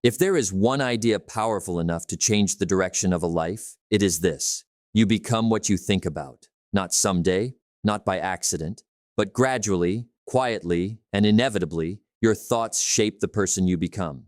If there is one idea powerful enough to change the direction of a life, it is this. You become what you think about. Not someday, not by accident, but gradually, quietly, and inevitably, your thoughts shape the person you become.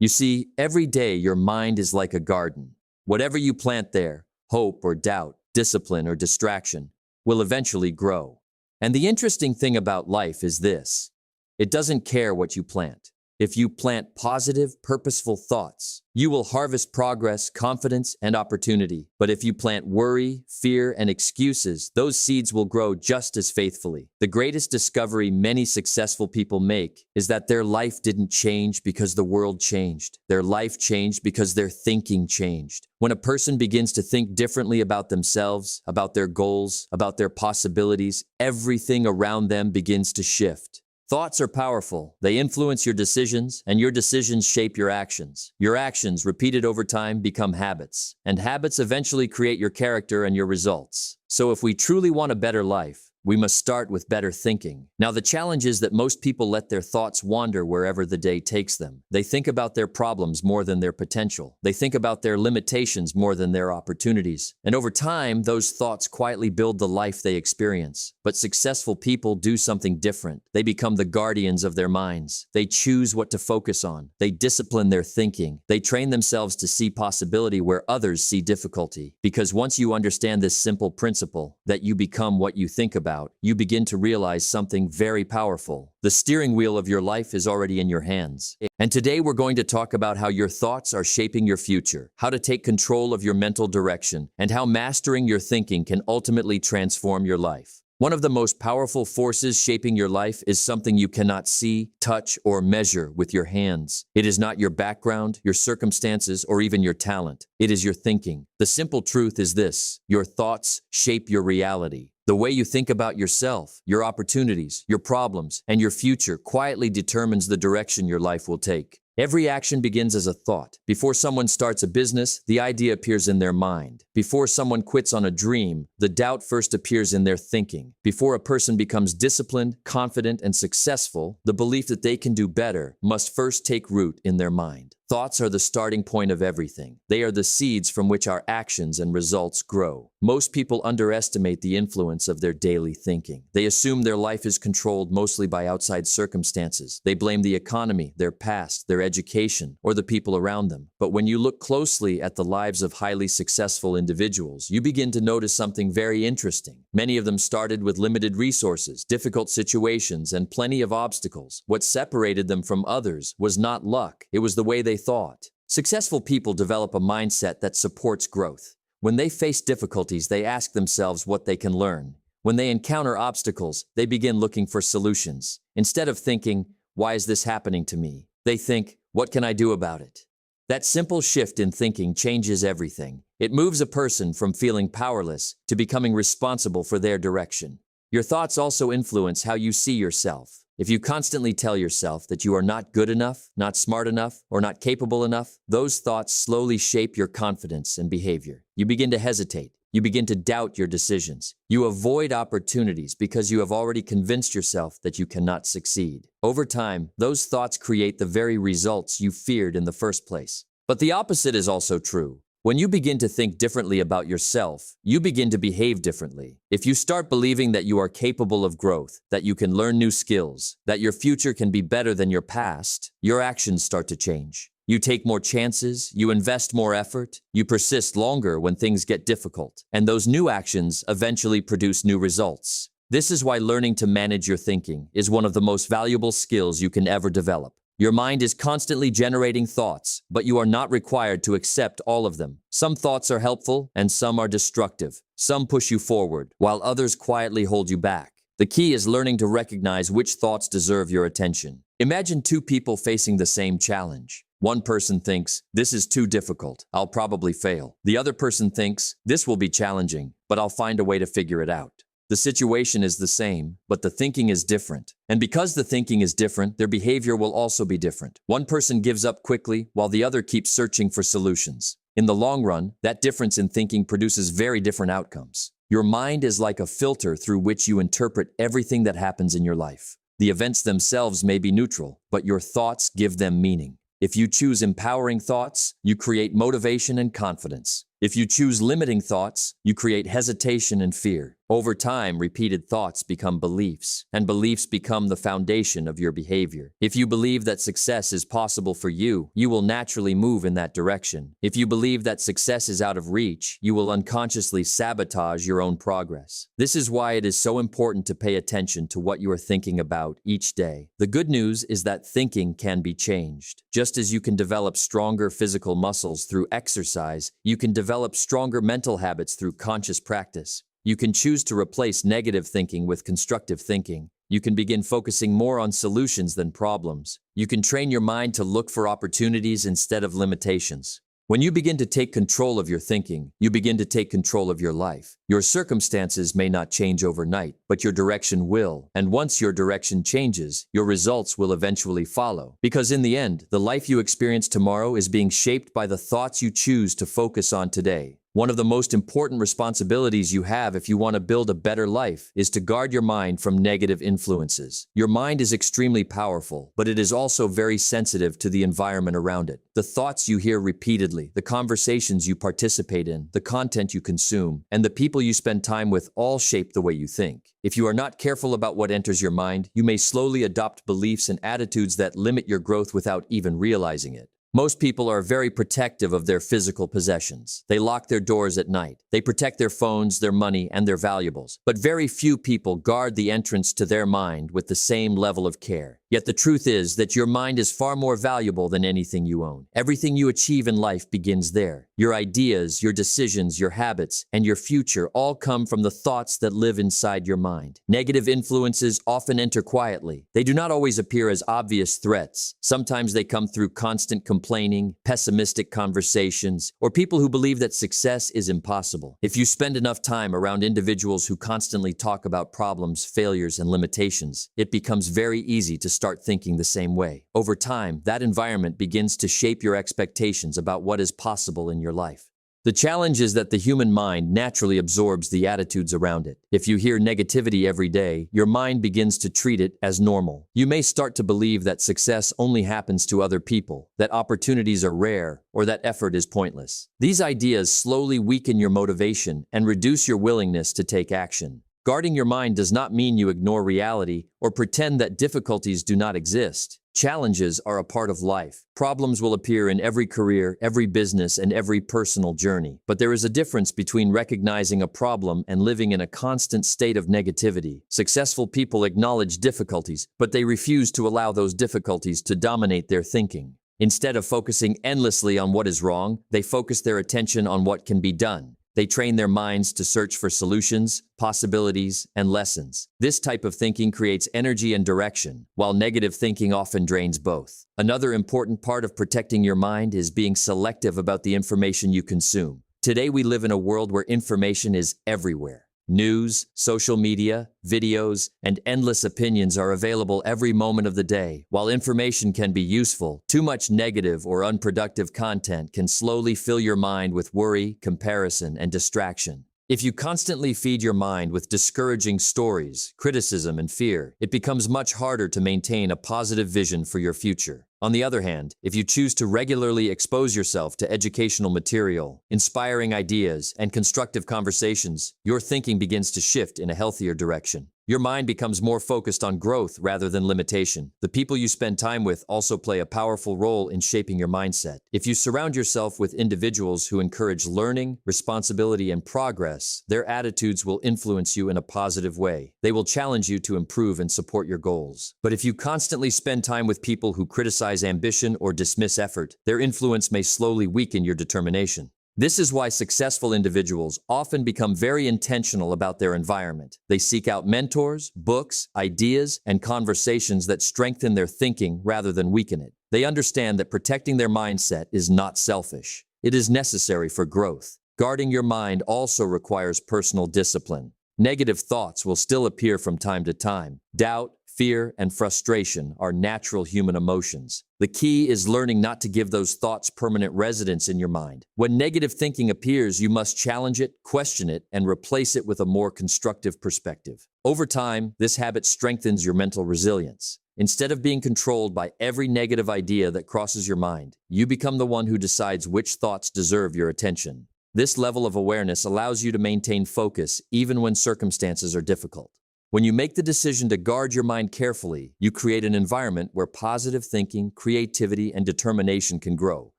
You see, every day your mind is like a garden. Whatever you plant there, hope or doubt, discipline or distraction, will eventually grow. And the interesting thing about life is this. It doesn't care what you plant. If you plant positive, purposeful thoughts, you will harvest progress, confidence, and opportunity. But if you plant worry, fear, and excuses, those seeds will grow just as faithfully. The greatest discovery many successful people make is that their life didn't change because the world changed. Their life changed because their thinking changed. When a person begins to think differently about themselves, about their goals, about their possibilities, everything around them begins to shift. Thoughts are powerful. They influence your decisions, and your decisions shape your actions. Your actions, repeated over time, become habits, and habits eventually create your character and your results. So if we truly want a better life, we must start with better thinking. Now, the challenge is that most people let their thoughts wander wherever the day takes them. They think about their problems more than their potential. They think about their limitations more than their opportunities. And over time, those thoughts quietly build the life they experience. But successful people do something different. They become the guardians of their minds. They choose what to focus on. They discipline their thinking. They train themselves to see possibility where others see difficulty. Because once you understand this simple principle, that you become what you think about, you begin to realize something very powerful. The steering wheel of your life is already in your hands. And today we're going to talk about how your thoughts are shaping your future, how to take control of your mental direction, and how mastering your thinking can ultimately transform your life. One of the most powerful forces shaping your life is something you cannot see, touch, or measure with your hands. It is not your background, your circumstances, or even your talent. It is your thinking. The simple truth is this: your thoughts shape your reality. The way you think about yourself, your opportunities, your problems, and your future quietly determines the direction your life will take. Every action begins as a thought. Before someone starts a business, the idea appears in their mind. Before someone quits on a dream, the doubt first appears in their thinking. Before a person becomes disciplined, confident, and successful, the belief that they can do better must first take root in their mind. Thoughts are the starting point of everything. They are the seeds from which our actions and results grow. Most people underestimate the influence of their daily thinking. They assume their life is controlled mostly by outside circumstances. They blame the economy, their past, their education, or the people around them. But when you look closely at the lives of highly successful individuals, you begin to notice something very interesting. Many of them started with limited resources, difficult situations, and plenty of obstacles. What separated them from others was not luck. It was the way they thought. Successful people develop a mindset that supports growth. When they face difficulties, they ask themselves what they can learn. When they encounter obstacles, they begin looking for solutions. Instead of thinking, "Why is this happening to me?" they think, "What can I do about it?" That simple shift in thinking changes everything. It moves a person from feeling powerless to becoming responsible for their direction. Your thoughts also influence how you see yourself. If you constantly tell yourself that you are not good enough, not smart enough, or not capable enough, those thoughts slowly shape your confidence and behavior. You begin to hesitate. You begin to doubt your decisions. You avoid opportunities because you have already convinced yourself that you cannot succeed. Over time, those thoughts create the very results you feared in the first place. But the opposite is also true. When you begin to think differently about yourself, you begin to behave differently. If you start believing that you are capable of growth, that you can learn new skills, that your future can be better than your past, your actions start to change. You take more chances, you invest more effort, you persist longer when things get difficult, and those new actions eventually produce new results. This is why learning to manage your thinking is one of the most valuable skills you can ever develop. Your mind is constantly generating thoughts, but you are not required to accept all of them. Some thoughts are helpful and some are destructive. Some push you forward, while others quietly hold you back. The key is learning to recognize which thoughts deserve your attention. Imagine two people facing the same challenge. One person thinks, "This is too difficult. I'll probably fail." The other person thinks, "This will be challenging, but I'll find a way to figure it out." The situation is the same, but the thinking is different. And because the thinking is different, their behavior will also be different. One person gives up quickly, while the other keeps searching for solutions. In the long run, that difference in thinking produces very different outcomes. Your mind is like a filter through which you interpret everything that happens in your life. The events themselves may be neutral, but your thoughts give them meaning. If you choose empowering thoughts, you create motivation and confidence. If you choose limiting thoughts, you create hesitation and fear. Over time, repeated thoughts become beliefs, and beliefs become the foundation of your behavior. If you believe that success is possible for you, you will naturally move in that direction. If you believe that success is out of reach, you will unconsciously sabotage your own progress. This is why it is so important to pay attention to what you are thinking about each day. The good news is that thinking can be changed. Just as you can develop stronger physical muscles through exercise, you can develop stronger mental habits through conscious practice. You can choose to replace negative thinking with constructive thinking. You can begin focusing more on solutions than problems. You can train your mind to look for opportunities instead of limitations. When you begin to take control of your thinking, you begin to take control of your life. Your circumstances may not change overnight, but your direction will. And once your direction changes, your results will eventually follow. Because in the end, the life you experience tomorrow is being shaped by the thoughts you choose to focus on today. One of the most important responsibilities you have if you want to build a better life is to guard your mind from negative influences. Your mind is extremely powerful, but it is also very sensitive to the environment around it. The thoughts you hear repeatedly, the conversations you participate in, the content you consume, and the people you spend time with all shape the way you think. If you are not careful about what enters your mind, you may slowly adopt beliefs and attitudes that limit your growth without even realizing it. Most people are very protective of their physical possessions. They lock their doors at night. They protect their phones, their money, and their valuables. But very few people guard the entrance to their mind with the same level of care. Yet the truth is that your mind is far more valuable than anything you own. Everything you achieve in life begins there. Your ideas, your decisions, your habits, and your future all come from the thoughts that live inside your mind. Negative influences often enter quietly. They do not always appear as obvious threats. Sometimes they come through constant complaining, pessimistic conversations, or people who believe that success is impossible. If you spend enough time around individuals who constantly talk about problems, failures, and limitations, it becomes very easy to start thinking the same way. Over time, that environment begins to shape your expectations about what is possible in your life. The challenge is that the human mind naturally absorbs the attitudes around it. If you hear negativity every day, your mind begins to treat it as normal. You may start to believe that success only happens to other people, that opportunities are rare, or that effort is pointless. These ideas slowly weaken your motivation and reduce your willingness to take action. Guarding your mind does not mean you ignore reality or pretend that difficulties do not exist. Challenges are a part of life. Problems will appear in every career, every business, and every personal journey. But there is a difference between recognizing a problem and living in a constant state of negativity. Successful people acknowledge difficulties, but they refuse to allow those difficulties to dominate their thinking. Instead of focusing endlessly on what is wrong, they focus their attention on what can be done. They train their minds to search for solutions, possibilities, and lessons. This type of thinking creates energy and direction, while negative thinking often drains both. Another important part of protecting your mind is being selective about the information you consume. Today we live in a world where information is everywhere. News, social media, videos, and endless opinions are available every moment of the day. While information can be useful, too much negative or unproductive content can slowly fill your mind with worry, comparison, and distraction. If you constantly feed your mind with discouraging stories, criticism, and fear, it becomes much harder to maintain a positive vision for your future. On the other hand, if you choose to regularly expose yourself to educational material, inspiring ideas, and constructive conversations, your thinking begins to shift in a healthier direction. Your mind becomes more focused on growth rather than limitation. The people you spend time with also play a powerful role in shaping your mindset. If you surround yourself with individuals who encourage learning, responsibility, and progress, their attitudes will influence you in a positive way. They will challenge you to improve and support your goals. But if you constantly spend time with people who criticize ambition or dismiss effort, their influence may slowly weaken your determination. This is why successful individuals often become very intentional about their environment. They seek out mentors, books, ideas, and conversations that strengthen their thinking rather than weaken it. They understand that protecting their mindset is not selfish. It is necessary for growth. Guarding your mind also requires personal discipline. Negative thoughts will still appear from time to time. Doubt, fear, and frustration are natural human emotions. The key is learning not to give those thoughts permanent residence in your mind. When negative thinking appears, you must challenge it, question it, and replace it with a more constructive perspective. Over time, this habit strengthens your mental resilience. Instead of being controlled by every negative idea that crosses your mind, you become the one who decides which thoughts deserve your attention. This level of awareness allows you to maintain focus even when circumstances are difficult. When you make the decision to guard your mind carefully, you create an environment where positive thinking, creativity, and determination can grow.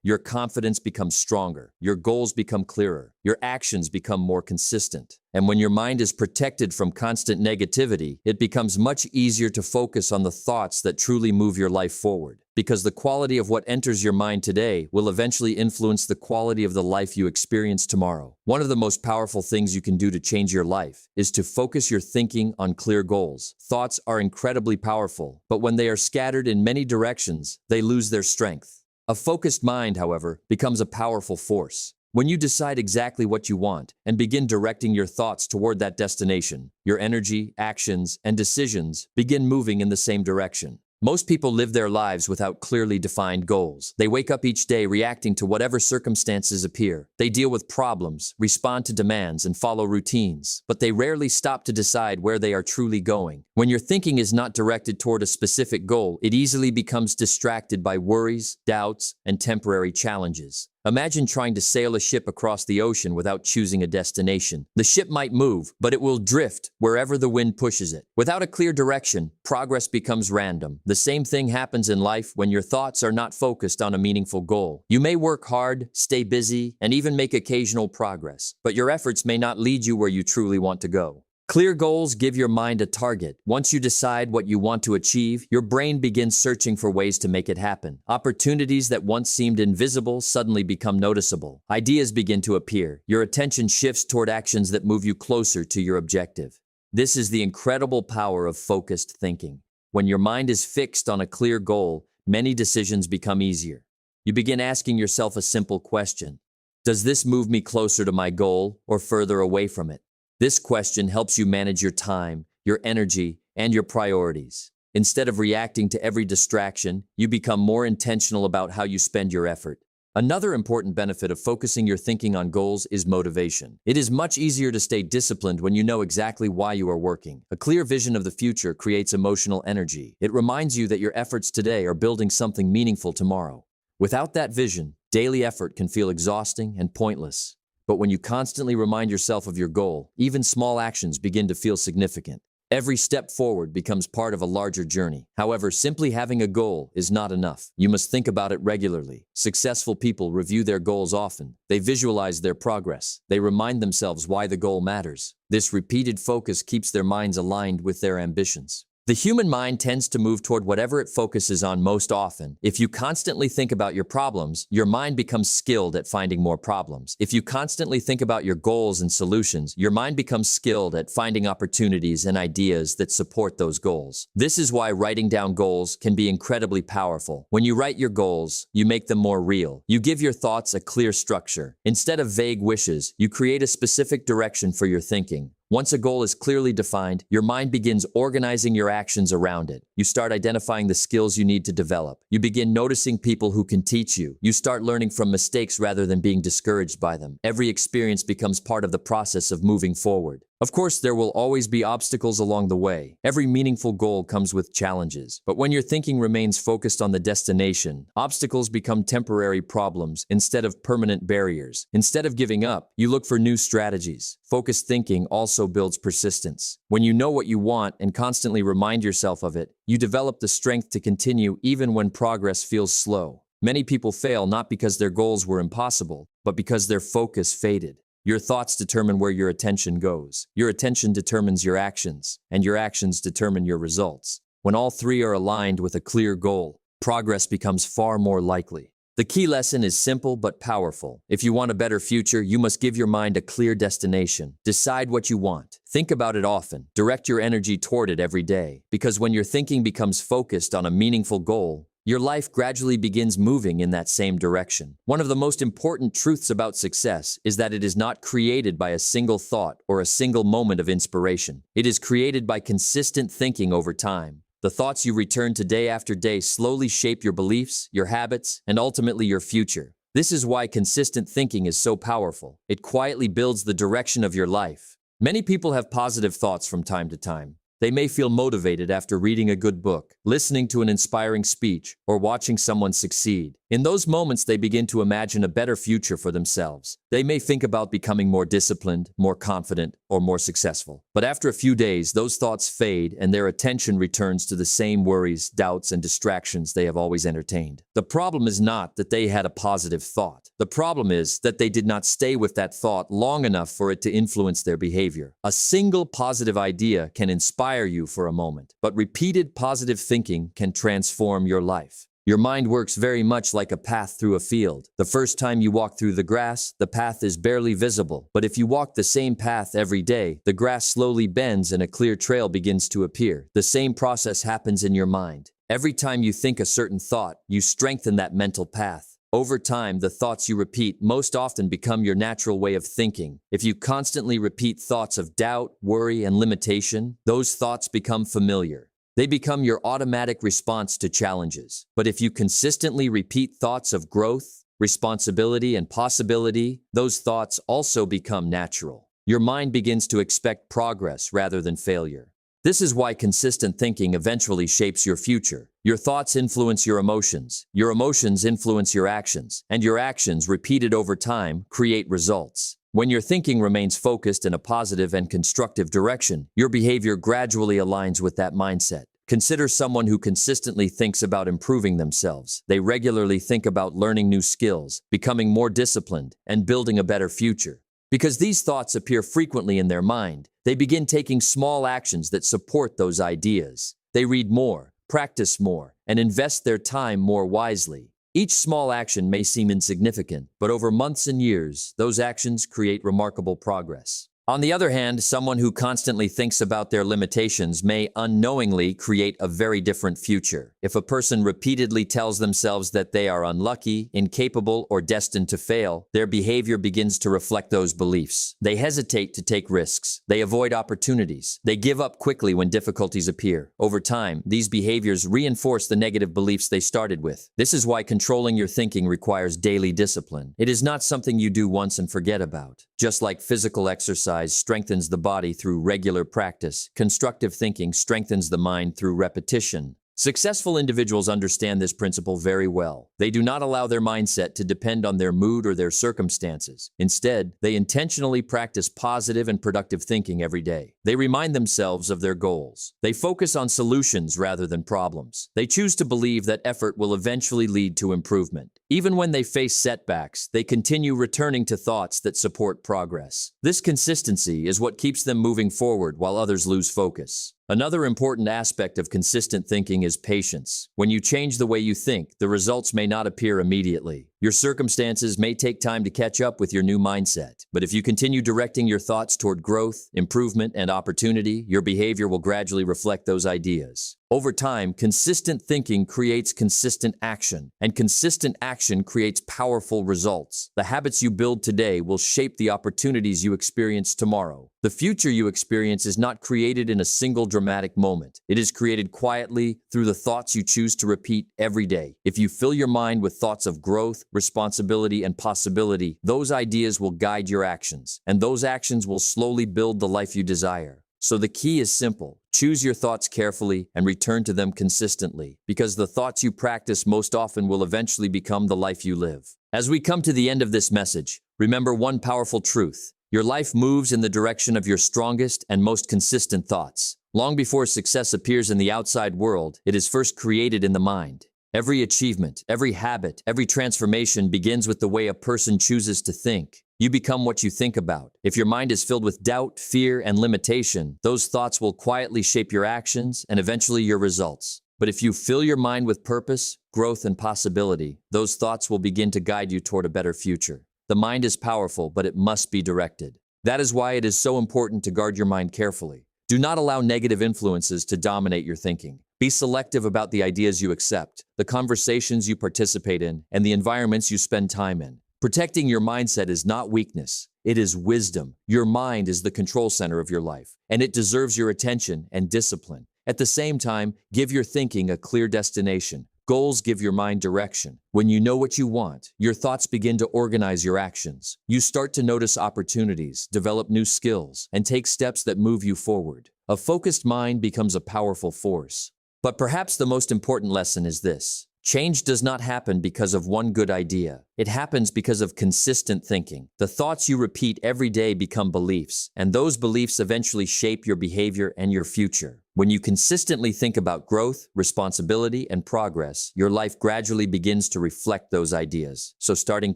Your confidence becomes stronger, your goals become clearer, your actions become more consistent. And when your mind is protected from constant negativity, it becomes much easier to focus on the thoughts that truly move your life forward. Because the quality of what enters your mind today will eventually influence the quality of the life you experience tomorrow. One of the most powerful things you can do to change your life is to focus your thinking on clear goals. Thoughts are incredibly powerful, but when they are scattered in many directions, they lose their strength. A focused mind, however, becomes a powerful force. When you decide exactly what you want and begin directing your thoughts toward that destination, your energy, actions, and decisions begin moving in the same direction. Most people live their lives without clearly defined goals. They wake up each day reacting to whatever circumstances appear. They deal with problems, respond to demands, and follow routines, but they rarely stop to decide where they are truly going. When your thinking is not directed toward a specific goal, it easily becomes distracted by worries, doubts, and temporary challenges. Imagine trying to sail a ship across the ocean without choosing a destination. The ship might move, but it will drift wherever the wind pushes it. Without a clear direction, progress becomes random. The same thing happens in life when your thoughts are not focused on a meaningful goal. You may work hard, stay busy, and even make occasional progress, but your efforts may not lead you where you truly want to go. Clear goals give your mind a target. Once you decide what you want to achieve, your brain begins searching for ways to make it happen. Opportunities that once seemed invisible suddenly become noticeable. Ideas begin to appear. Your attention shifts toward actions that move you closer to your objective. This is the incredible power of focused thinking. When your mind is fixed on a clear goal, many decisions become easier. You begin asking yourself a simple question. Does this move me closer to my goal or further away from it? This question helps you manage your time, your energy, and your priorities. Instead of reacting to every distraction, you become more intentional about how you spend your effort. Another important benefit of focusing your thinking on goals is motivation. It is much easier to stay disciplined when you know exactly why you are working. A clear vision of the future creates emotional energy. It reminds you that your efforts today are building something meaningful tomorrow. Without that vision, daily effort can feel exhausting and pointless. But when you constantly remind yourself of your goal, even small actions begin to feel significant. Every step forward becomes part of a larger journey. However, simply having a goal is not enough. You must think about it regularly. Successful people review their goals often. They visualize their progress. They remind themselves why the goal matters. This repeated focus keeps their minds aligned with their ambitions. The human mind tends to move toward whatever it focuses on most often. If you constantly think about your problems, your mind becomes skilled at finding more problems. If you constantly think about your goals and solutions, your mind becomes skilled at finding opportunities and ideas that support those goals. This is why writing down goals can be incredibly powerful. When you write your goals, you make them more real. You give your thoughts a clear structure. Instead of vague wishes, you create a specific direction for your thinking. Once a goal is clearly defined, your mind begins organizing your actions around it. You start identifying the skills you need to develop. You begin noticing people who can teach you. You start learning from mistakes rather than being discouraged by them. Every experience becomes part of the process of moving forward. Of course, there will always be obstacles along the way. Every meaningful goal comes with challenges. But when your thinking remains focused on the destination, obstacles become temporary problems instead of permanent barriers. Instead of giving up, you look for new strategies. Focused thinking also builds persistence. When you know what you want and constantly remind yourself of it, you develop the strength to continue even when progress feels slow. Many people fail not because their goals were impossible, but because their focus faded. Your thoughts determine where your attention goes. Your attention determines your actions, and your actions determine your results. When all three are aligned with a clear goal, progress becomes far more likely. The key lesson is simple but powerful. If you want a better future, you must give your mind a clear destination. Decide what you want. Think about it often. Direct your energy toward it every day. Because when your thinking becomes focused on a meaningful goal, your life gradually begins moving in that same direction. One of the most important truths about success is that it is not created by a single thought or a single moment of inspiration. It is created by consistent thinking over time. The thoughts you return to day after day slowly shape your beliefs, your habits, and ultimately your future. This is why consistent thinking is so powerful. It quietly builds the direction of your life. Many people have positive thoughts from time to time. They may feel motivated after reading a good book, listening to an inspiring speech, or watching someone succeed. In those moments, they begin to imagine a better future for themselves. They may think about becoming more disciplined, more confident, or more successful. But after a few days, those thoughts fade and their attention returns to the same worries, doubts, and distractions they have always entertained. The problem is not that they had a positive thought. The problem is that they did not stay with that thought long enough for it to influence their behavior. A single positive idea can inspire you for a moment, but repeated positive thinking can transform your life. Your mind works very much like a path through a field. The first time you walk through the grass, the path is barely visible. But if you walk the same path every day, the grass slowly bends and a clear trail begins to appear. The same process happens in your mind. Every time you think a certain thought, you strengthen that mental path. Over time, the thoughts you repeat most often become your natural way of thinking. If you constantly repeat thoughts of doubt, worry, and limitation, those thoughts become familiar. They become your automatic response to challenges. But if you consistently repeat thoughts of growth, responsibility, and possibility, those thoughts also become natural. Your mind begins to expect progress rather than failure. This is why consistent thinking eventually shapes your future. Your thoughts influence your emotions influence your actions, and your actions, repeated over time, create results. When your thinking remains focused in a positive and constructive direction, your behavior gradually aligns with that mindset. Consider someone who consistently thinks about improving themselves. They regularly think about learning new skills, becoming more disciplined, and building a better future. Because these thoughts appear frequently in their mind, they begin taking small actions that support those ideas. They read more, practice more, and invest their time more wisely. Each small action may seem insignificant, but over months and years, those actions create remarkable progress. On the other hand, someone who constantly thinks about their limitations may unknowingly create a very different future. If a person repeatedly tells themselves that they are unlucky, incapable, or destined to fail, their behavior begins to reflect those beliefs. They hesitate to take risks. They avoid opportunities. They give up quickly when difficulties appear. Over time, these behaviors reinforce the negative beliefs they started with. This is why controlling your thinking requires daily discipline. It is not something you do once and forget about. Just like physical exercise strengthens the body through regular practice, constructive thinking strengthens the mind through repetition. Successful individuals understand this principle very well. They do not allow their mindset to depend on their mood or their circumstances. Instead, they intentionally practice positive and productive thinking every day. They remind themselves of their goals. They focus on solutions rather than problems. They choose to believe that effort will eventually lead to improvement. Even when they face setbacks, they continue returning to thoughts that support progress. This consistency is what keeps them moving forward while others lose focus. Another important aspect of consistent thinking is patience. When you change the way you think, the results may not appear immediately. Your circumstances may take time to catch up with your new mindset. But if you continue directing your thoughts toward growth, improvement, and opportunity, your behavior will gradually reflect those ideas. Over time, consistent thinking creates consistent action, and consistent action creates powerful results. The habits you build today will shape the opportunities you experience tomorrow. The future you experience is not created in a single dramatic moment. It is created quietly through the thoughts you choose to repeat every day. If you fill your mind with thoughts of growth, responsibility, and possibility, those ideas will guide your actions, and those actions will slowly build the life you desire. So the key is simple. Choose your thoughts carefully and return to them consistently, because the thoughts you practice most often will eventually become the life you live. As we come to the end of this message, remember one powerful truth. Your life moves in the direction of your strongest and most consistent thoughts. Long before success appears in the outside world, it is first created in the mind. Every achievement, every habit, every transformation begins with the way a person chooses to think. You become what you think about. If your mind is filled with doubt, fear, and limitation, those thoughts will quietly shape your actions and eventually your results. But if you fill your mind with purpose, growth, and possibility, those thoughts will begin to guide you toward a better future. The mind is powerful, but it must be directed. That is why it is so important to guard your mind carefully. Do not allow negative influences to dominate your thinking. Be selective about the ideas you accept, the conversations you participate in, and the environments you spend time in. Protecting your mindset is not weakness, it is wisdom. Your mind is the control center of your life, and it deserves your attention and discipline. At the same time, give your thinking a clear destination. Goals give your mind direction. When you know what you want, your thoughts begin to organize your actions. You start to notice opportunities, develop new skills, and take steps that move you forward. A focused mind becomes a powerful force. But perhaps the most important lesson is this. Change does not happen because of one good idea. It happens because of consistent thinking. The thoughts you repeat every day become beliefs, and those beliefs eventually shape your behavior and your future. When you consistently think about growth, responsibility, and progress, your life gradually begins to reflect those ideas. So starting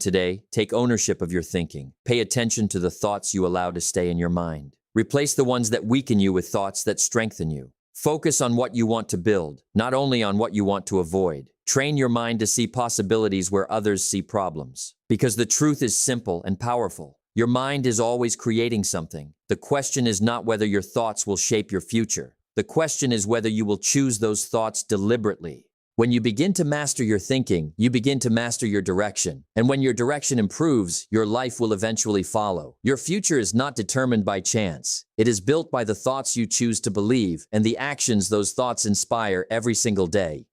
today, take ownership of your thinking. Pay attention to the thoughts you allow to stay in your mind. Replace the ones that weaken you with thoughts that strengthen you. Focus on what you want to build, not only on what you want to avoid. Train your mind to see possibilities where others see problems. Because the truth is simple and powerful. Your mind is always creating something. The question is not whether your thoughts will shape your future. The question is whether you will choose those thoughts deliberately. When you begin to master your thinking, you begin to master your direction. And when your direction improves, your life will eventually follow. Your future is not determined by chance. It is built by the thoughts you choose to believe and the actions those thoughts inspire every single day.